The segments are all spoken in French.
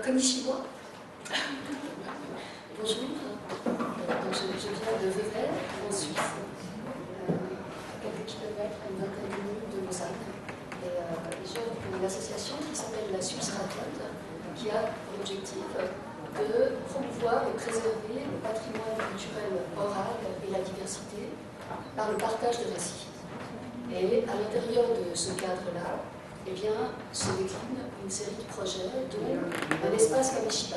Konnichiwa. Bonjour. Donc je viens de Vevey, en Suisse, à quelques kilomètres, à une vingtaine de minutes de Lausanne. Et j'œuvre pour une association qui s'appelle la Suisse Raconte, qui a pour objectif de promouvoir et préserver le patrimoine culturel oral et la diversité par le partage de récits. Et à l'intérieur de ce cadre-là, eh bien, se décline une série de projets, dont un espace Kamishibai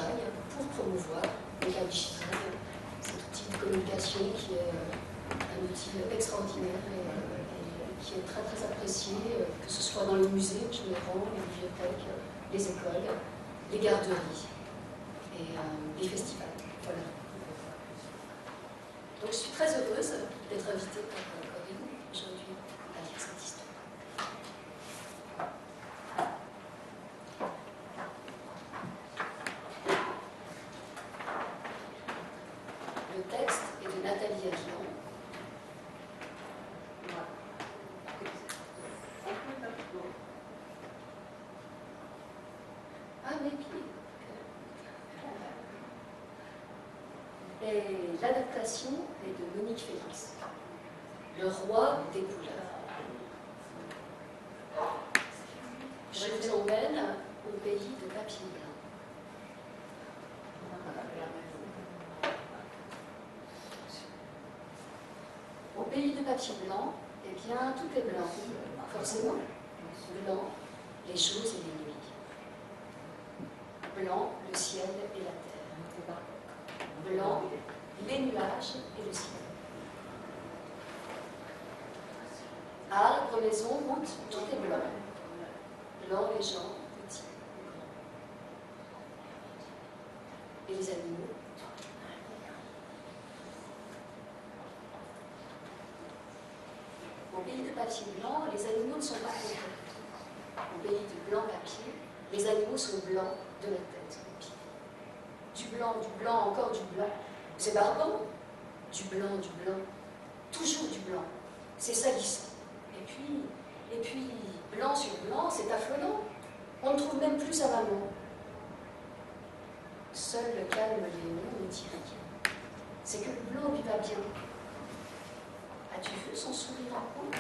pour promouvoir le Kamishibai, cet outil de communication qui est un outil extraordinaire et qui est très très apprécié, que ce soit dans les musées, je me rends, les bibliothèques, les écoles, les garderies et les festivals. Voilà. Donc je suis très heureuse d'être invitée par Corinne aujourd'hui à lire cette histoire. Le texte est de Nathalie Adlan. Ah, mais qui? Et l'adaptation est de Monique Félix, Le roi des couleurs. Je vous emmène au pays de papier blanc. Au pays de papier blanc, eh bien, tout est blanc, forcément. Blanc, les choses et les nuits. Blanc, le ciel et la terre. Blanc, les nuages et le ciel. Arbres, maisons, routes, tout est blanc. Blanc, les gens, petits et grands. Et les animaux. Au pays de papier blanc, les animaux ne sont pas contents. Au pays de blanc papier, les animaux sont blancs de la tête aux pieds. Du blanc, encore du blanc. C'est barbant. Du blanc, toujours du blanc. C'est salissant. Et puis, blanc sur blanc, c'est affolant. On ne trouve même plus sa maman. Seul le calme Léon me dit rien. C'est que le blanc lui va bien. As-tu vu son sourire à coin?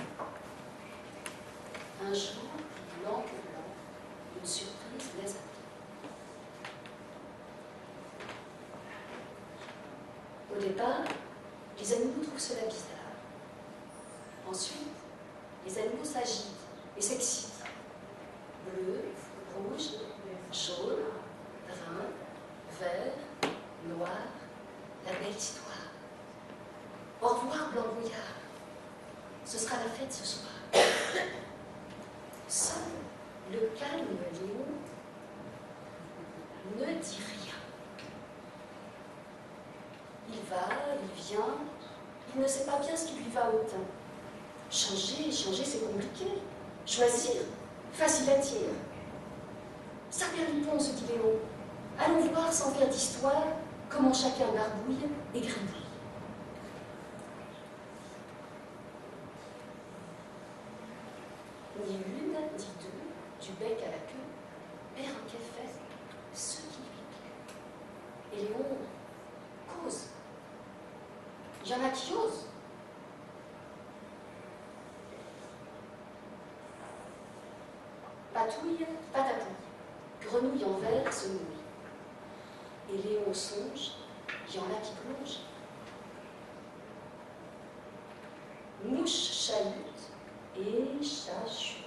Un jour, plus blanc que blanc, une surprise les attend. Au départ, les animaux trouvent cela bizarre. Ensuite, les animaux s'agitent et s'excitent. Bleu, rouge, jaune, brun, vert, noir, la belle histoire. Au revoir, blanc brouillard. Ce sera la fête ce soir. Seul le calme Léon ne dit rien. Il va, il vient, il ne sait pas bien ce qui lui va au teint. Changer, c'est compliqué. Choisir, facile à dire. Ça répond, se dit Léon. Allons voir, sans faire d'histoire, comment chacun barbouille et gribouille. Ni une, ni deux, du bec à la queue, perroquet fait ce qui lui plaît. Et Léon cause. Il y en a qui osent. Patouille, patatouille. Grenouille en verre se mouille. Et Léon songe, il y en a qui plongent. Mouche chahute et chat chute.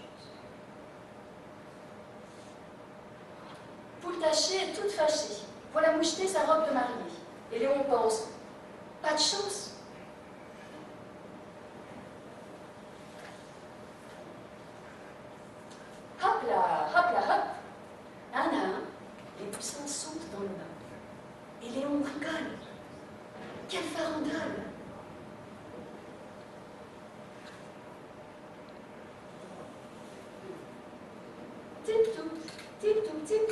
Poule tachée et toute fâchée. Voilà moucheter sa robe de mariée. Et Léon pense, pas de chance. Hop là, hop. Un à un, les poussins sautent dans le bain. Et Léon rigole. Quelle farandole! Tip-toup, tip-toup.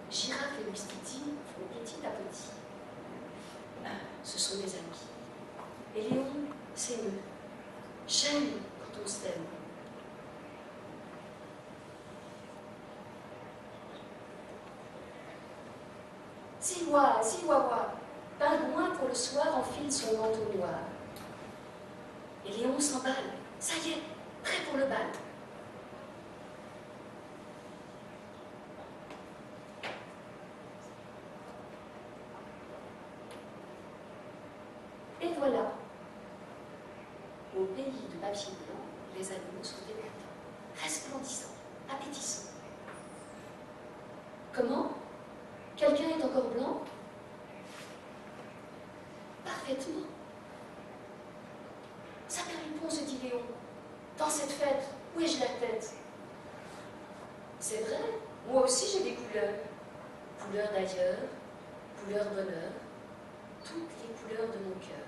Girafe et Mistiti font petit à petit. Ce sont des amis. Et Léon s'émeut. J'aime quand on s'aime. Siwa, Siwawa, Pingouin pour le soir enfile son manteau noir. Et Léon s'emballe. Ça y est, prêt pour le bal. Et voilà, au pays de papier blanc, les animaux sont éclatants, resplendissants, appétissants. Comment? Quelqu'un est encore blanc? Parfaitement. Ça me répond, se dit Léon. Dans cette fête, où ai-je la tête? C'est vrai, moi aussi j'ai des couleurs. Couleurs d'ailleurs, couleurs bonheur, toutes les couleurs de mon cœur.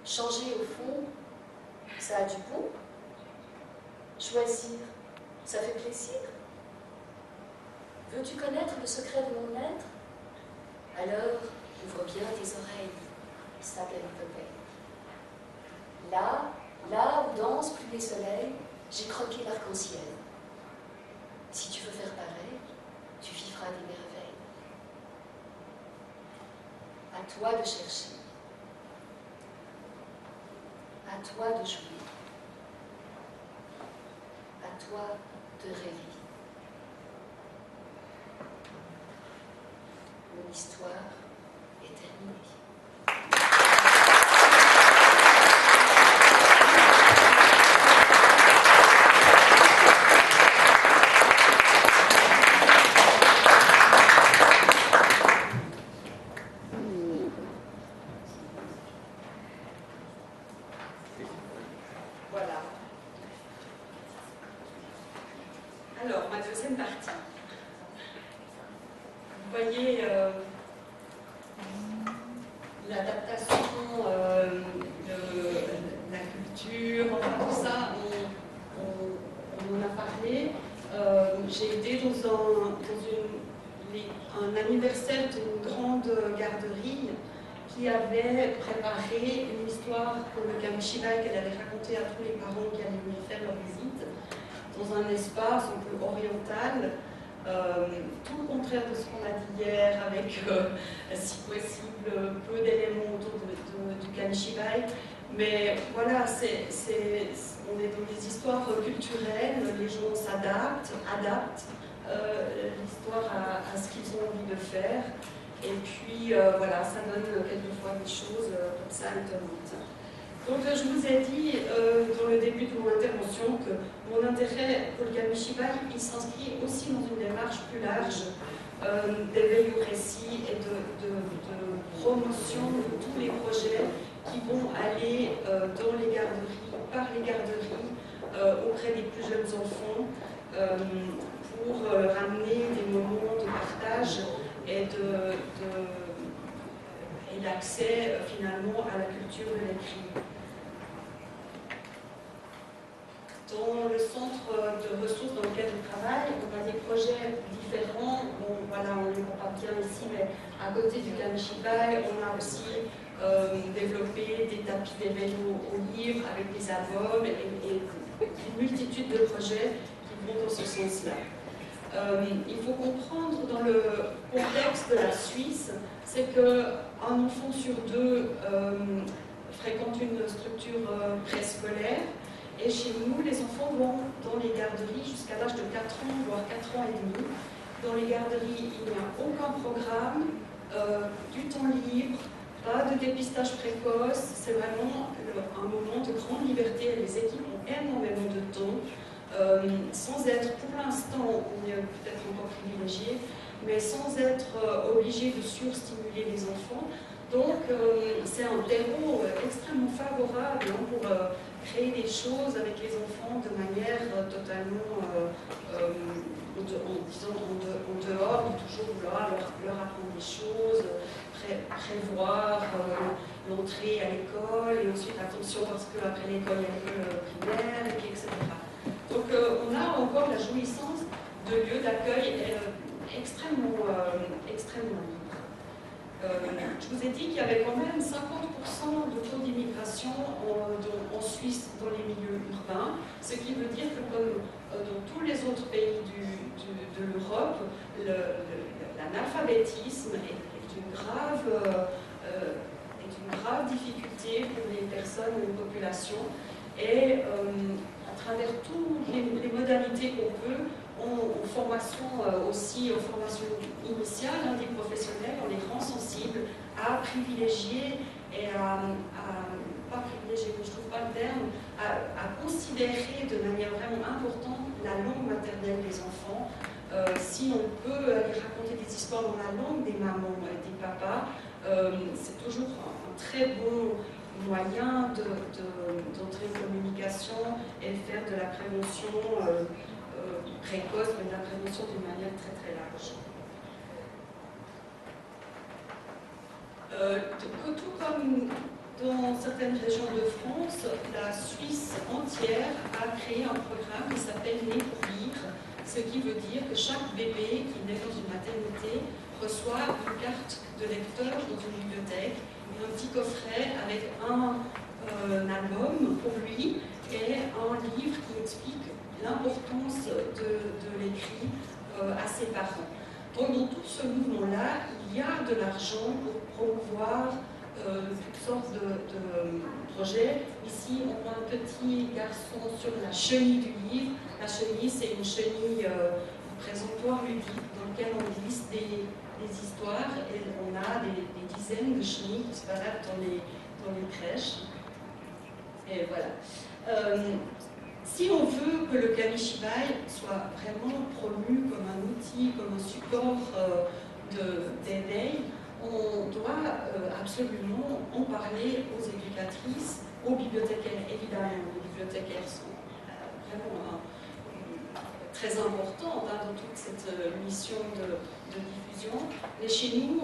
Changer au fond, ça a du bon. Choisir, ça fait plaisir. Veux-tu connaître le secret de mon être? Alors, ouvre bien tes oreilles, sa belle peuple. Là où dansent plus les soleils, j'ai croqué l'arc-en-ciel. Si tu veux faire pareil, tu vivras des merveilles. À toi de chercher. À toi de jouer. À toi de rêver. Mon histoire est terminée. Voilà. Alors, ma deuxième partie. Vous voyez l'adaptation de la culture, enfin tout ça, on en a parlé. J'ai été dans un anniversaire d'une grande garderie qui avait préparé une histoire pour le Kamishibai qu'elle allait raconter à tous les parents qui allaient venir faire leur visite, dans un espace un peu oriental, tout le contraire de ce qu'on a dit hier, avec, si possible, peu d'éléments autour du Kamishibai. Mais voilà, on est dans des histoires culturelles, les gens s'adaptent, adaptent l'histoire à ce qu'ils ont envie de faire. Et puis, voilà, ça donne quelquefois des choses comme ça étonnantes. Donc, je vous ai dit dans le début de mon intervention que mon intérêt pour le Kamishibai, il s'inscrit aussi dans une démarche plus large d'éveil au récit et de promotion de tous les projets qui vont aller dans les garderies, par les garderies, auprès des plus jeunes enfants, pour ramener des moments de partage et l'accès finalement à la culture de l'écrit. Dans le centre de ressources dans lequel je travaille, on a des projets différents. Bon, voilà, on ne les voit pas bien ici, mais à côté du Kamishibai, on a aussi développé des tapis des vélos au livre avec des albums et une multitude de projets qui vont dans ce sens-là. Il faut comprendre dans le contexte de la Suisse, c'est qu'un enfant sur deux fréquente une structure préscolaire. Et chez nous, les enfants vont dans les garderies jusqu'à l'âge de 4 ans, voire 4 ans et demi. Dans les garderies, il n'y a aucun programme, du temps libre, pas de dépistage précoce. C'est vraiment un moment de grande liberté. Les équipes ont énormément de temps, sans être, pour l'instant, on est peut-être encore privilégié, mais sans être obligé de surstimuler les enfants. Donc, c'est un terreau extrêmement favorable pour créer des choses avec les enfants de manière totalement, en dehors, de toujours vouloir leur apprendre des choses, prévoir l'entrée à l'école, et ensuite attention parce qu'après l'école, il y a l'école primaire, etc. Donc, on a encore la jouissance de lieux d'accueil extrêmement libres. Je vous ai dit qu'il y avait quand même 50% de taux d'immigration en Suisse dans les milieux urbains, ce qui veut dire que comme dans tous les autres pays de l'Europe, l'analphabétisme est une grave difficulté pour les personnes, les populations. Et à travers toutes les modalités qu'on peut, en formation aussi, en formation initiale, des professionnels, on les rend sensibles à privilégier et pas privilégier, je ne trouve pas le terme, à considérer de manière vraiment importante la langue maternelle des enfants. Si on peut aller raconter des histoires dans la langue des mamans et des papas, c'est toujours un très bon moyen d'entrer en communication et faire de la prévention précoce, mais de la prévention d'une manière très très large. Tout comme dans certaines régions de France, la Suisse entière a créé un programme qui s'appelle Né pour lire, ce qui veut dire que chaque bébé qui naît dans une maternité reçoit une carte de lecteur dans une bibliothèque, et un petit coffret avec un album pour lui et un livre qui explique l'importance de l'écrit à ses parents. Donc dans tout ce mouvement-là, il y a de l'argent pour promouvoir toutes sortes de projets. Ici, on voit un petit garçon sur la chenille du livre. La chenille, c'est une chenille présentoir ludique dans lequel on glisse des histoires et on a des dizaines de chenilles qui se baladent dans les crèches. Et voilà. Si on veut que le kamishibai soit vraiment promu comme un outil, comme un support d'éveil, on doit absolument en parler aux éducatrices, aux bibliothécaires. Évidemment, les bibliothécaires sont vraiment très importantes dans toute cette mission de diffusion. Mais chez nous,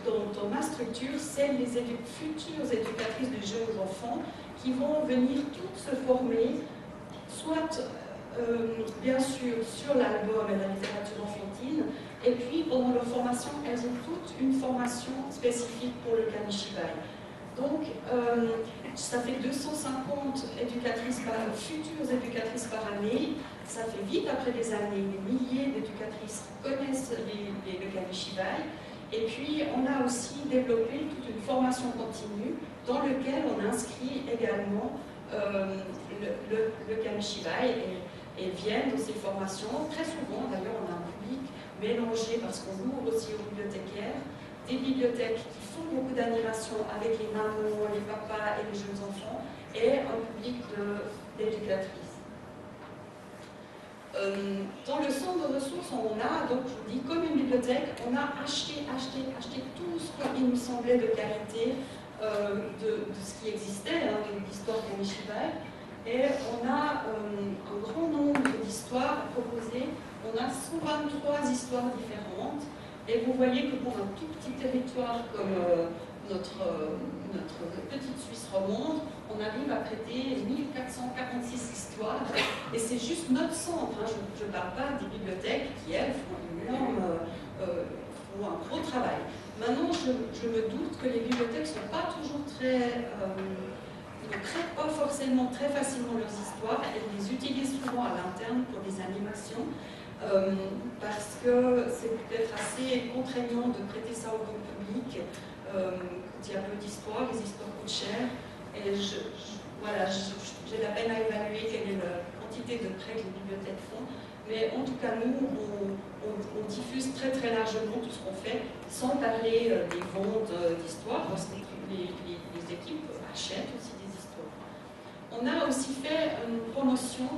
dans ma structure, c'est les futures éducatrices de jeunes enfants qui vont venir toutes se former, soit bien sûr sur l'album et la littérature enfantine, et puis pendant leur formation, elles ont toutes une formation spécifique pour le kamishibai. Donc, ça fait 250 futures éducatrices par année. Ça fait vite après des années, des milliers d'éducatrices connaissent le kamishibai. Et puis, on a aussi développé toute une formation continue dans laquelle on inscrit également le kamishibai et viennent dans ces formations. Très souvent, d'ailleurs, on a un public mélangé parce qu'on ouvre aussi aux bibliothécaires, des bibliothèques qui font beaucoup d'animation avec les mamans, les papas et les jeunes enfants, et un public d'éducatrices. Dans le centre de ressources, on a, donc je vous dis, comme une bibliothèque, on a acheté tout ce qui nous semblait de qualité de ce qui existait, de l'histoire kamishibai, et on a un grand nombre d'histoires proposées. On a 123 histoires différentes, et vous voyez que pour un tout petit territoire comme notre petite Suisse romande, on arrive à traiter 1446 histoires, et c'est juste notre centre. Je ne parle pas des bibliothèques qui, elles, font un gros travail. Maintenant, je me doute que les bibliothèques ne sont pas toujours ils ne traitent pas forcément très facilement leurs histoires, elles les utilisent souvent à l'interne pour des animations, parce que c'est peut-être assez contraignant de prêter ça au grand public. Quand il y a peu d'histoires, les histoires coûtent cher, et voilà, j'ai la peine à évaluer quelle est la quantité de prêts que les bibliothèques font, mais en tout cas, nous, on diffuse très très largement tout ce qu'on fait, sans parler des ventes d'histoires, parce que les équipes achètent aussi des histoires. On a aussi fait une promotion.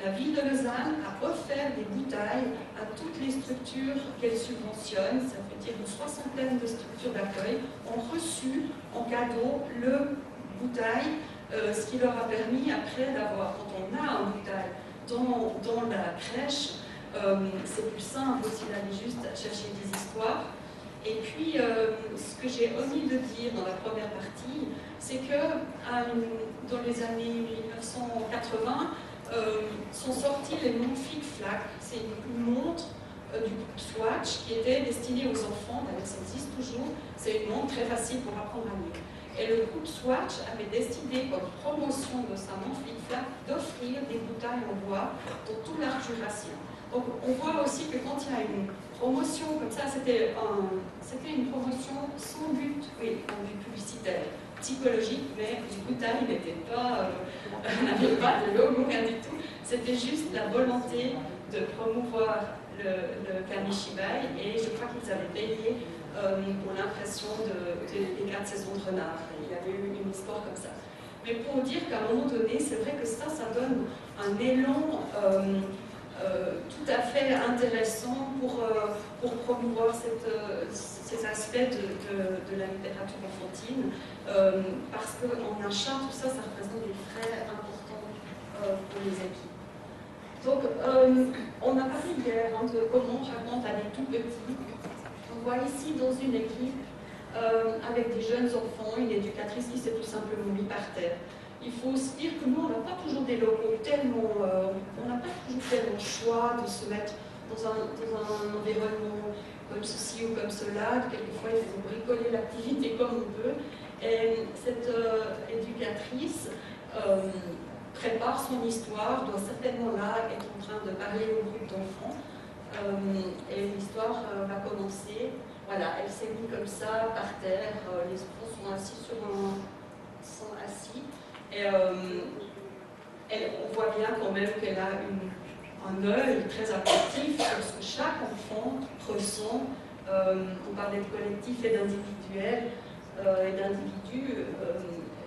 La ville de Lausanne a offert des bouteilles à toutes les structures qu'elle subventionne, ça veut dire une 60aine de structures d'accueil, ont reçu en cadeau le bouteille, ce qui leur a permis après d'avoir, quand on a un bouteille dans la crèche, c'est plus simple aussi d'aller juste chercher des histoires. Et puis, ce que j'ai omis de dire dans la première partie, c'est que dans les années 1980, sont sortis les montres Flic-Flac. C'est une montre du groupe Swatch qui était destinée aux enfants, d'ailleurs ça existe toujours, c'est une montre très facile pour apprendre à lire. Et le groupe Swatch avait décidé, comme promotion de sa montre Flic-Flac, d'offrir des bouteilles kamishibai on voit dans toute l'arcuration. Donc on voit aussi que quand il y a une promotion comme ça, c'était une promotion sans but, oui, en but publicitaire, psychologique, mais du coup Taï n'était pas, n'avait pas de logo, rien du tout. C'était juste la volonté de promouvoir le kamishibai, et je crois qu'ils avaient payé pour l'impression des 4 saisons de Renard. Il y avait eu une histoire comme ça. Mais pour dire qu'à un moment donné, c'est vrai que ça donne un élan tout à fait intéressant pour promouvoir ces aspects de la littérature enfantine, parce qu'en achat, tout ça, ça représente des frais importants pour les équipes. Donc, on a parlé hier de comment on raconte à des tout petits. On voit ici dans une équipe avec des jeunes enfants, une éducatrice qui s'est tout simplement mise par terre. Il faut aussi dire que nous, on n'a pas toujours des locaux tellement, on n'a pas toujours tellement le choix de se mettre dans un environnement comme ceci ou comme cela. Quelquefois, il faut bricoler l'activité comme on peut. Et cette éducatrice prépare son histoire, doit certainement là être en train de parler au groupe d'enfants. Et l'histoire va commencer. Voilà, elle s'est mise comme ça, par terre. Les enfants sont assis sont assis. Et on voit bien quand même qu'elle a un œil très attentif sur ce que chaque enfant ressent. On parlait de collectif et d'individuel et d'individu.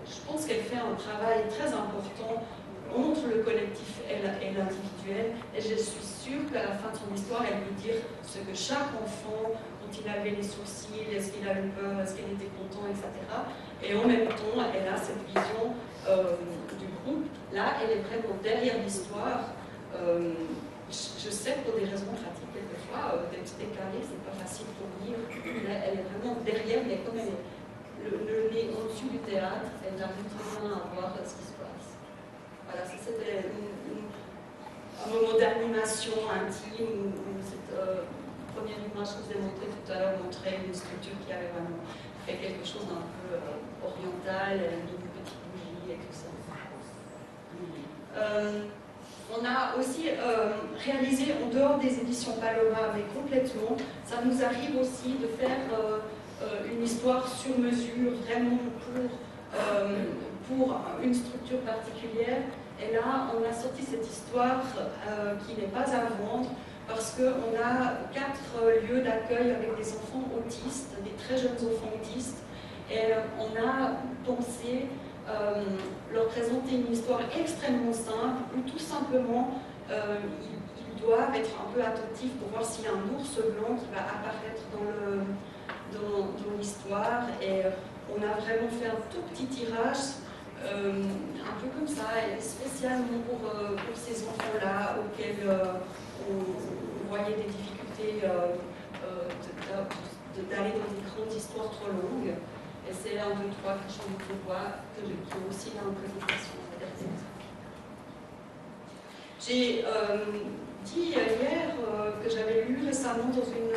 Je pense qu'elle fait un travail très important entre le collectif et l'individuel. Et je suis sûre qu'à la fin de son histoire, elle peut dire ce que chaque enfant, quand il avait les sourcils, est-ce qu'il a eu peur, est-ce qu'il était content, etc. Et en même temps, elle a cette vision du groupe. Là, elle est vraiment derrière l'histoire. Je sais pour des raisons pratiques, quelquefois, d'être décalée, c'est pas facile pour lire. Elle est vraiment derrière, mais comme elle est le nez au-dessus du théâtre, elle arrive très bien à voir ce qui se passe. Voilà, c'était un moment d'animation intime où cette première image que je vous ai montrée tout à l'heure montrait une structure qui avait vraiment fait quelque chose d'un peu oriental, une petite bougie et tout ça. On a aussi réalisé en dehors des éditions Paloma, mais complètement, ça nous arrive aussi de faire une histoire sur mesure, vraiment pour une structure particulière. Et là, on a sorti cette histoire qui n'est pas à vendre, parce qu'on a 4 lieux d'accueil avec des enfants autistes, des très jeunes enfants autistes, et on a pensé leur présenter une histoire extrêmement simple, où tout simplement ils doivent être un peu attentifs pour voir s'il y a un ours blanc qui va apparaître dans l'histoire. Et on a vraiment fait un tout petit tirage, un peu comme ça, et spécialement pour ces enfants-là auxquels on voyait des difficultés d'aller dans des grandes histoires trop longues. Et c'est 1, 2, 3 que je vois, qui est aussi dans la présentation. J'ai dit hier que j'avais lu récemment dans une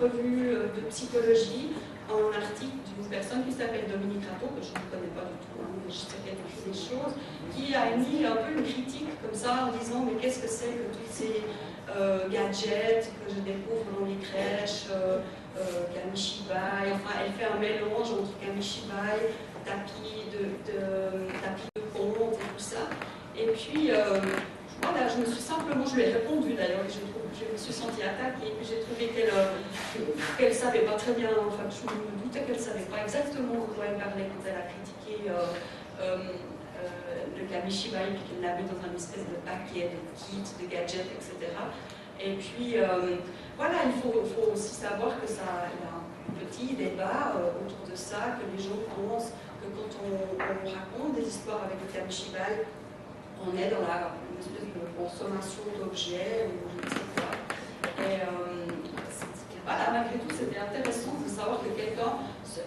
revue de psychologie un article d'une personne qui s'appelle Dominique Rateau, que je ne connais pas du tout, mais je sais qu'elle fait des choses, qui a émis un peu une critique comme ça en disant mais qu'est-ce que c'est que tous ces gadgets que je découvre dans les crèches, kamishibai, enfin elle fait un mélange entre kamishibai, tapis de conte et tout ça. Et puis voilà, je lui ai répondu d'ailleurs, je me suis sentie attaquée, et puis j'ai trouvé qu'elle ne savait pas très bien, enfin je me doutais qu'elle ne savait pas exactement de quoi elle parlait quand elle a critiqué le kamishibai, puis qu'elle l'a mis dans un espèce de paquet de kits, de gadgets, etc. Et puis voilà, il faut aussi savoir que ça, il y a un petit débat autour de ça, que les gens pensent que quand on raconte des histoires avec le kamishibai, on est dans une espèce de consommation d'objets ou je ne sais quoi. Et voilà, malgré tout, c'était intéressant de savoir que quelqu'un,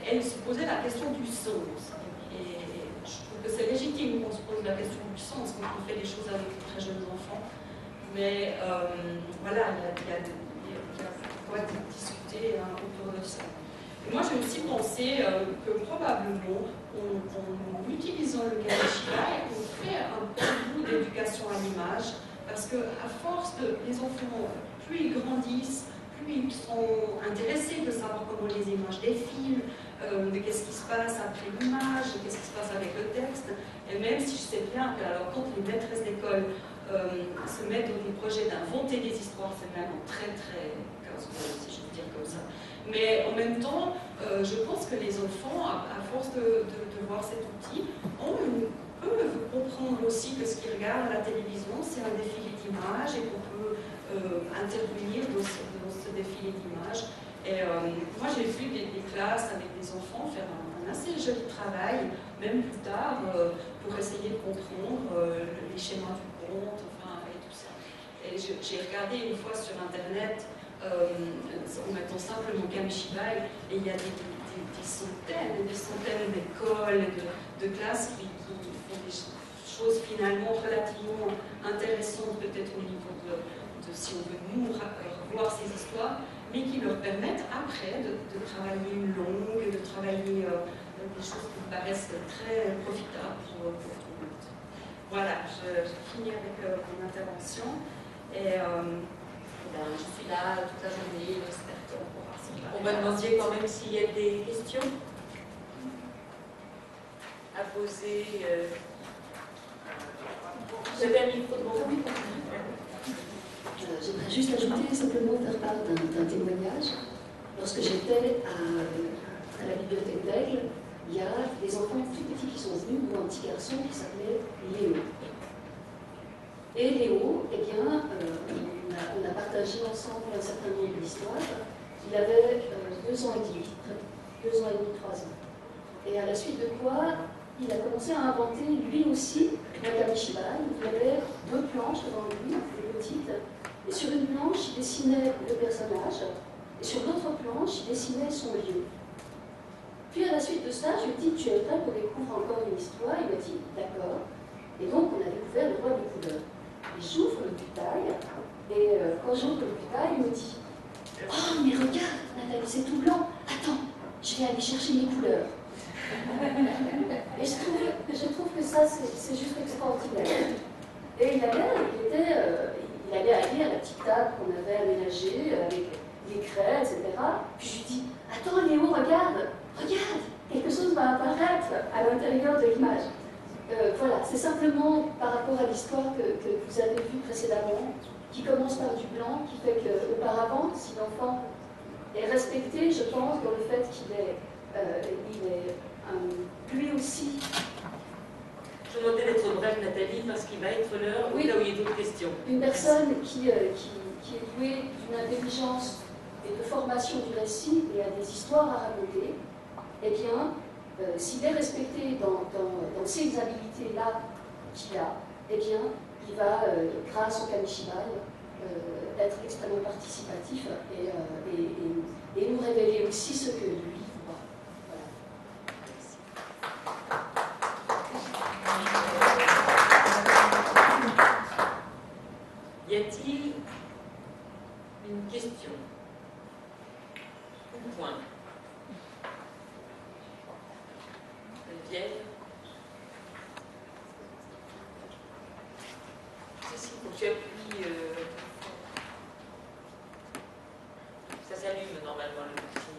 elle se posait la question du sens. Et je trouve que c'est légitime qu'on se pose la question du sens quand on fait des choses avec de très jeunes enfants. Mais voilà, il y a quoi discuter autour de ça. Et moi, j'ai aussi pensé que probablement, en utilisant le kamishibai, on fait un petit bout d'éducation animale. images, parce qu'à force les enfants, plus ils grandissent, plus ils sont intéressés de savoir comment les images défilent, de qu'est-ce qui se passe après l'image, de qu'est-ce qui se passe avec le texte. Et même si je sais bien que alors, quand les maîtresses d'école se mettent dans des projets d'inventer des histoires, c'est vraiment très très casse-gueule, si je veux dire comme ça. Mais en même temps, je pense que les enfants, à force de voir cet outil, peuvent comprendre aussi que ce qu'ils regardent à la télévision, c'est un défilé d'images et qu'on peut intervenir dans ce défilé d'images. Et moi, j'ai vu des classes avec des enfants faire un assez joli travail, même plus tard, pour essayer de comprendre les schémas du conte, enfin, et tout ça. Et j'ai regardé une fois sur Internet, en mettant simplement Kamishibai, et il y a des centaines et des centaines d'écoles, de classes qui font des choses finalement relativement intéressantes, peut-être au niveau de si on veut nous revoir ces histoires, mais qui leur permettent après de travailler une langue, de travailler des choses qui me paraissent très profitables pour tout le monde. Voilà, je finis avec mon intervention. Et je suis là toute la journée, j'espère qu'on pourra s'en parler. On va demander quand même s'il y a des questions à poser. Vous avez un micro devant vous. J'aimerais juste ajouter simplement faire part d'un témoignage. Lorsque j'étais à la bibliothèque d'Aigle, il y a des enfants tout petits qui sont venus, ou un petit garçon qui s'appelait Léo. Et Léo, eh bien, on a partagé ensemble un certain nombre d'histoires. Il avait 2 ans et demi, 2 ans et demi, 3 ans. Et à la suite de quoi, il a commencé à inventer lui aussi un Kamishibai. Il avait 2 planches devant lui, des petites. Et sur une planche, il dessinait le personnage, et sur l'autre planche, il dessinait son lieu. Puis à la suite de ça, je lui ai dit, tu es prêt qu'on découvre encore une histoire? Il m'a dit, d'accord. Et donc, on a découvert le roi des couleurs. Et j'ouvre le butail, et quand j'ouvre le butail, il me dit, oh, mais regarde, Nathalie, c'est tout blanc. Attends, je vais aller chercher mes couleurs. Et je trouve que ça, c'est juste extraordinaire. Et il allait aller à la petite table qu'on avait aménagée avec les craies, etc. Puis je lui dis, attends Léo, regarde, quelque chose va apparaître à l'intérieur de l'image. Voilà, c'est simplement par rapport à l'histoire que vous avez vue précédemment, qui commence par du blanc, qui fait qu'auparavant, si l'enfant est respecté, je pense, dans le fait qu'il est lui aussi. Je demandais d'être brève, Nathalie, parce qu'il va être l'heure, oui, là où il y a d'autres questions. Une personne qui est douée d'une intelligence et de formation du récit et a des histoires à raconter, eh bien, s'il est respecté dans ces habilités-là qu'il a, eh bien, il va, grâce au Kamishibai, être extrêmement participatif et nous révéler aussi ce que lui voit. Y a-t-il une question? Un point. Geneviève? Si, faut que tu appuies. Ça s'allume normalement le petit.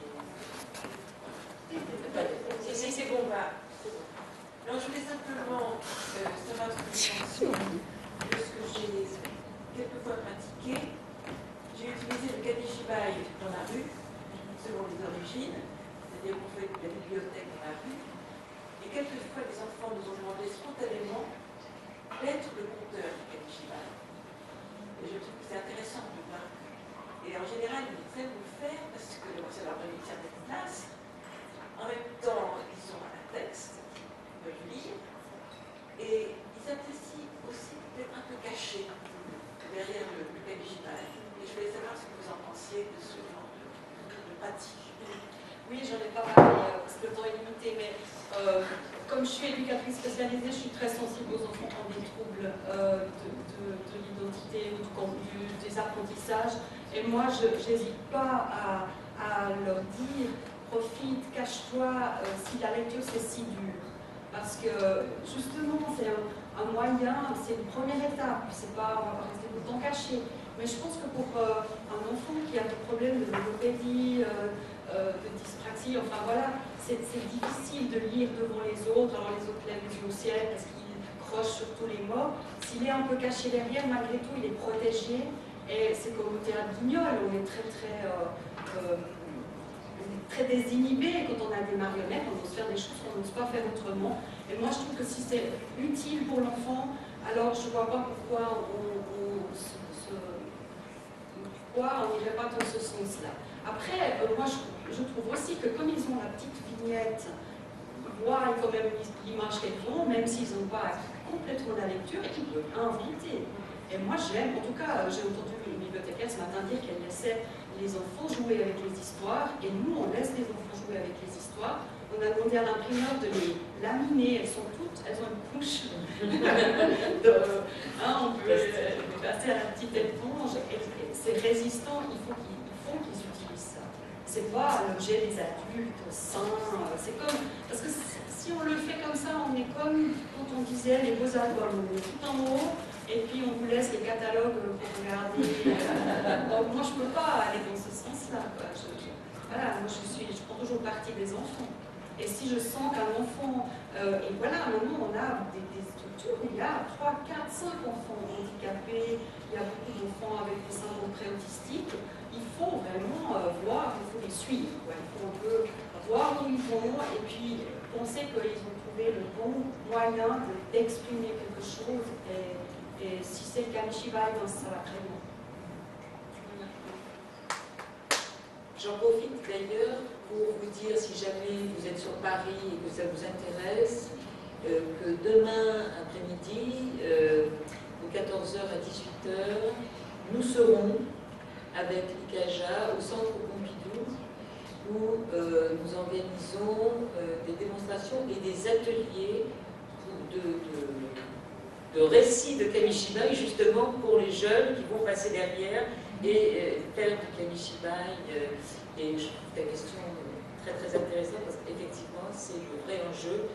Si, c'est bon, va. Alors, je voulais simplement savoir ce que vous pensez de ce que j'ai quelquefois pratiqué. J'ai utilisé le Kamishibai dans la rue, selon les origines, c'est-à-dire qu'on fait de la bibliothèque dans la rue. Et quelquefois, les enfants nous ont demandé spontanément d'être le conteur du Kamishibai. Et je trouve que c'est intéressant de voir. Et en général, ils aiment le faire parce que ça leur donne une certaine place. En même temps, ils ont un texte. Lire, et ils apprécient aussi d'être un peu cachés derrière le Kamishibai. Et je voulais savoir ce que vous en pensiez de ce genre de pratique. Oui, j'en ai pas parlé parce que le temps est limité, mais comme je suis éducatrice spécialisée, je suis très sensible aux enfants qui ont des troubles de l'identité ou du contenu, des apprentissages. Et moi, je n'hésite pas à leur dire, profite, cache-toi, si la lecture c'est si dur. Parce que justement, c'est un moyen, c'est une première étape, c'est pas, on va pas rester tout le temps caché. Mais je pense que pour un enfant qui a des problèmes de logopédie, de dyspraxie, enfin voilà, c'est difficile de lire devant les autres, alors les autres lèvent les yeux au ciel parce qu'ils crochent sur tous les mots. S'il est un peu caché derrière, malgré tout, il est protégé. Et c'est comme au théâtre Guignol, on est très désinhibé quand on a des marionnettes, on ose faire des choses qu'on n'ose pas faire autrement. Et moi, je trouve que si c'est utile pour l'enfant, alors je ne vois pas pourquoi on n'irait pas dans ce sens-là. Après, moi, je trouve aussi que comme ils ont la petite vignette, ils voient quand même l'image qu'elles font, même s'ils n'ont pas complètement la lecture, et qu'ils peuvent inventer. Et moi, j'aime, en tout cas, j'ai entendu une bibliothécaire ce matin dire qu'elle laissait les enfants jouer avec les histoires, et nous, on laisse les enfants jouer avec les histoires. On a demandé à l'imprimeur de les laminer, elles ont une couche, on peut les passer à la petite éponge, et c'est résistant, il faut qu'ils utilisent ça. C'est pas l'objet des adultes, sains, c'est comme, parce que si on le fait comme ça, on est comme quand on disait les beaux albums, on est tout en haut, et puis on vous laisse les catalogues pour regarder. Donc moi je ne peux pas aller dans ce sens-là. Voilà, moi je prends toujours parti des enfants. Et si je sens qu'un enfant, et voilà, maintenant on a des structures où il y a 3, 4, 5 enfants handicapés, il y a beaucoup d'enfants avec des syndromes pré-autistiques, il faut vraiment voir, il faut les suivre. Ouais. Il faut un peu voir où ils vont et puis penser qu'ils ont trouvé le bon moyen d'exprimer quelque chose. Et si c'est le Kamishibai, ça va très bien. J'en profite d'ailleurs pour vous dire, si jamais vous êtes sur Paris et que ça vous intéresse, que demain après-midi, de 14h à 18h, nous serons avec l'ICAJA au Centre Pompidou, où nous organisons des démonstrations et des ateliers de récits de Kamishibai, justement pour les jeunes qui vont passer derrière et faire du Kamishibai. Et je trouve ta question très très intéressante parce qu'effectivement c'est le vrai enjeu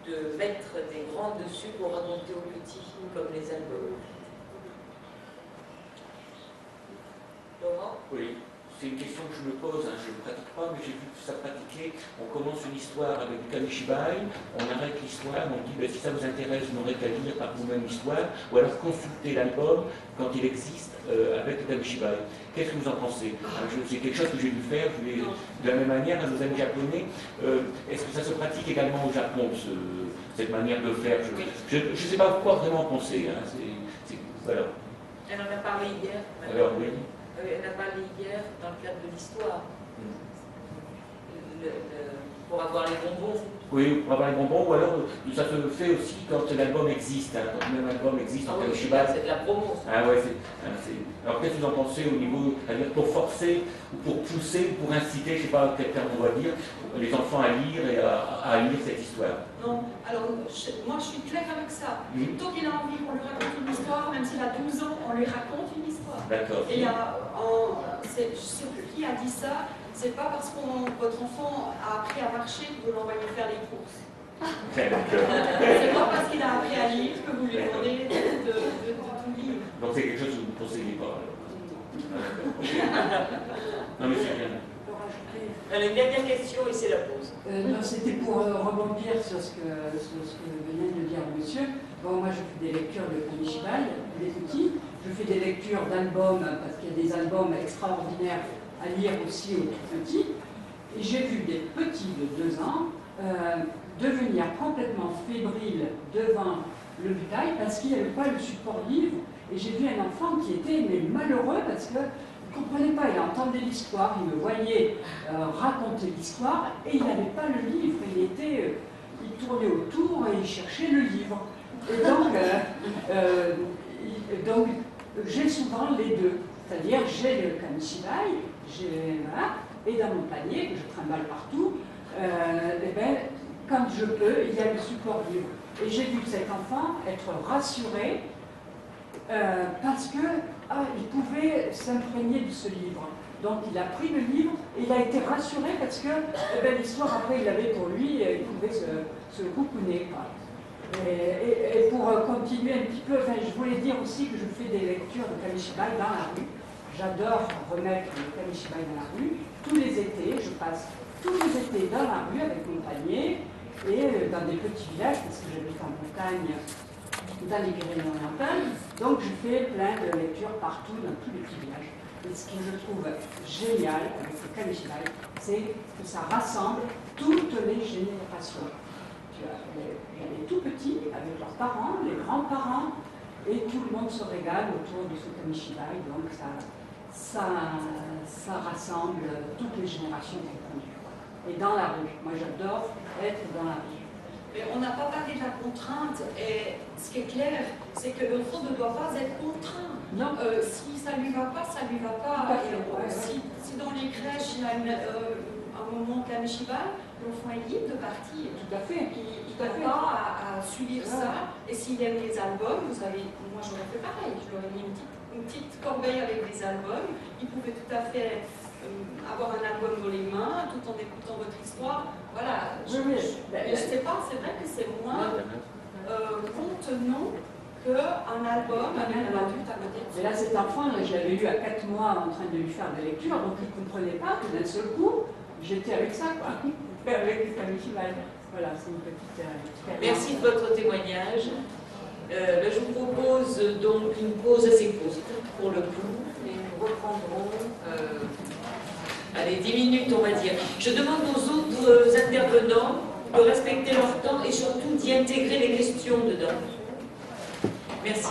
de mettre des grands dessus pour raconter aux petits comme les albums. Laurent ? Oui. C'est une question que je me pose, je ne pratique pas, mais j'ai vu ça pratiquer. On commence une histoire avec du Kamishibai, on arrête l'histoire, on dit si ça vous intéresse, vous n'aurez qu'à lire par vous-même l'histoire, ou alors consulter l'album quand il existe avec le Kamishibai. Qu'est-ce que vous en pensez? C'est quelque chose que j'ai dû faire de la même manière à nos amis japonais. Est-ce que ça se pratique également au Japon, cette manière de faire? Je ne sais pas quoi vraiment penser. Voilà. Elle en a parlé hier. Alors, oui. Elle a parlé hier dans le cadre de l'histoire. Pour avoir les bonbons. Oui, pour avoir les bonbons, ou alors ça se fait aussi quand l'album existe, quand le même album existe en Kamishibai. C'est de la promo. Ah ouais, alors qu'est-ce que vous en pensez au niveau, c'est-à-dire pour forcer, ou pour pousser, ou pour inciter, je ne sais pas quel terme on va dire, les enfants à lire et à lire cette histoire? Non, alors moi je suis claire avec ça. Tant qu'il a envie qu'on lui raconte une histoire, même s'il a 12 ans, on lui raconte une histoire. D'accord. Et je ne sais plus qui a dit ça, c'est pas parce que votre enfant a appris à marcher que vous l'envoyez faire les courses. C'est pas parce qu'il a appris à lire que vous lui demandez de tout lire. Donc c'est quelque chose que vous ne conseillez pas. Non mais c'est bien. Allez, une dernière question et c'est la pause. Non, c'était pour rebondir sur ce que venait de dire le monsieur. Bon, moi je fais des lectures de Kamishibai, des petits. Je fais des lectures d'albums, parce qu'il y a des albums extraordinaires à lire aussi aux tout petits. Et j'ai vu des petits de 2 ans devenir complètement fébriles devant le Butai parce qu'il n'y avait pas le support livre. Et j'ai vu un enfant qui était malheureux parce qu'il ne comprenait pas, il entendait l'histoire, il me voyait raconter l'histoire et il n'avait pas le livre. Il tournait autour et il cherchait le livre. Et donc j'ai souvent les deux. C'est-à-dire j'ai le Kamishibai, et dans mon panier, que je trimballe partout, quand je peux, il y a le support livre. Et j'ai vu cet enfant être rassuré parce qu'il pouvait s'imprégner de ce livre. Donc il a pris le livre et il a été rassuré parce que l'histoire après il avait pour lui, il pouvait se coucouner. Et pour continuer un petit peu, enfin, je voulais dire aussi que je fais des lectures de Kamishibai dans la rue. J'adore remettre le Kamishibai dans la rue. Tous les étés, je passe tous les étés dans la rue avec mon panier et dans des petits villages, parce que j'habite en Bretagne, dans les Pyrénées-Orientales. Donc je fais plein de lectures partout, dans tous les petits villages. Et ce que je trouve génial avec le Kamishibai, c'est que ça rassemble toutes les générations. Il y a les tout petits avec leurs parents, les grands-parents, et tout le monde se régale autour de ce Kamishibai. Donc ça rassemble toutes les générations confondues. Et dans la rue, moi j'adore être dans la rue. Mais on n'a pas parlé de la contrainte, et ce qui est clair, c'est que l'enfant ne doit pas être contraint. Non. Si ça ne lui va pas, ça ne lui va pas. Si dans les crèches, il y a un moment Kamishibai, l'enfant est libre de partir. Tout à fait. Il n'a pas à suivre ça. Et s'il aime les albums, vous savez, moi j'aurais fait pareil. Je lui aurais mis une petite corbeille avec des albums. Il pouvait tout à fait avoir un album dans les mains tout en écoutant votre histoire. Voilà. Je ne sais pas, c'est vrai que c'est moins contenant qu'un album avec un adulte à côté. Mais là, cet enfant, je l'avais eu à 4 mois en train de lui faire des lectures, donc il ne comprenait pas que d'un seul coup, j'étais avec ça, quoi. Avec le Kamishibai. Voilà, c'est une petite expérience. Merci de votre témoignage. Je vous propose donc une pause assez courte pour le coup, et nous reprendrons allez, 10 minutes on va dire. Je demande aux autres intervenants de respecter leur temps et surtout d'y intégrer les questions dedans. Merci.